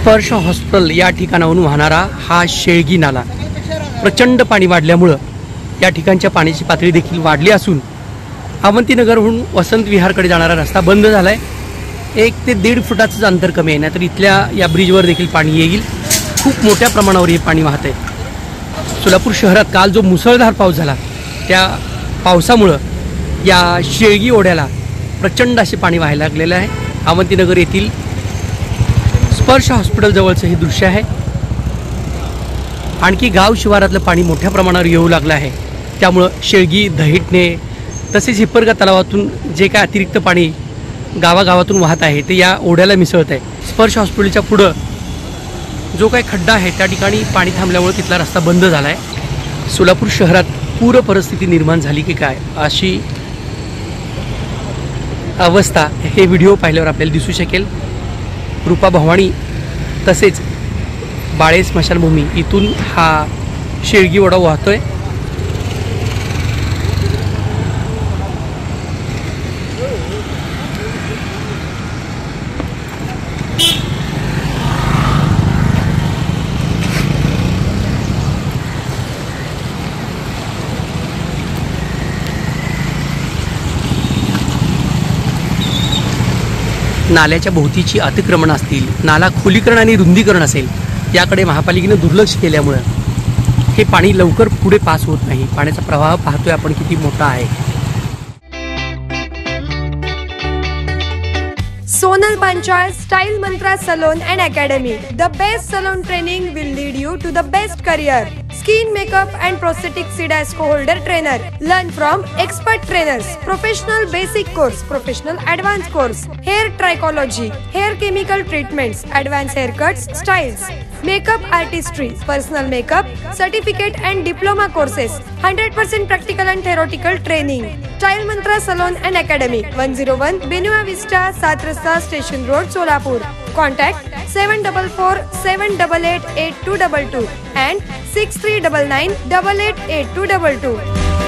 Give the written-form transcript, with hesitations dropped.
स्पर्श हॉस्पिटल या ठिकाणाहून वाहणारा हा शेळगी नाला प्रचंड पाणी वाढल्यामुळं या ठिकाणच्या पाण्याची पातळी देखील वाढली असून अवंतीनगरहून वसंत विहारकडे जाणारा रस्ता बंद झाला आहे। 1 ते 1.5 फुटाचंच अंतर कमी आहे, नाहीतर इथल्या या ब्रिजवर देखील पाणी येईल। खूप मोठ्या प्रमाणावर हे पाणी वाहत आहे। सोलापूर शहरात काल जो मुसळधार पाऊस झाला त्या पावसामुळं या शेळगी ओढ्याला प्रचंड असे पाणी व्हायला लागलेलं आहे। अवंतीनगर येथील स्पर्श हॉस्पिटल जवळचं हे दृश्य आहे। आणखी गाव शिवारातलं पाणी मोठ्या प्रमाणावर येऊ लागलं आहे, त्यामुळं शेळगी दहिटणे तसेच हिप्परगा तलावातून जे काय अतिरिक्त पाणी गावागावातून वाहत आहे ते या ओढ्याला मिसळत आहे। स्पर्श हॉस्पिटलच्या पुढं जो काही खड्डा आहे त्या ठिकाणी पाणी थांबल्यामुळे तिथला रस्ता बंद झाला आहे। सोलापूर शहरात पूर परिस्थिती निर्माण झाली की काय अशी अवस्था हे व्हिडिओ पाहिल्यावर आपल्याला दिसू शकेल। रूपा भवानी तसेच बाळे स्मशानभूमी इथून हा शेळगी ओढा वाहतोय। नाल्याच्या भोवतीची अतिक्रमण असतील, नाला खोलीकरण आणि रुंदीकरण असेल, याकडे महापालिकेने दुर्लक्ष केल्यामुळे हे पाणी लवकर पुढे पास होत नाही। पाण्याचा प्रवाह पाहतोय आपण किती मोठा आहे। Sonal Panchal Style Mantra Salon and Academy. The best salon training will lead you to the best career. Skin makeup and prosthetic CDASCO holder trainer. Learn from expert trainers. Professional basic course, professional advanced course. Hair trichology, hair chemical treatments, advanced haircuts, styles. Makeup artistry, personal makeup, certificate and diploma courses. 100% practical and theoretical training. Style Mantra Salon and Academy. 101 Benua Vista, 7 Rasta Station Road, Solapur. Contact 744 788 8222 and 6399 888222.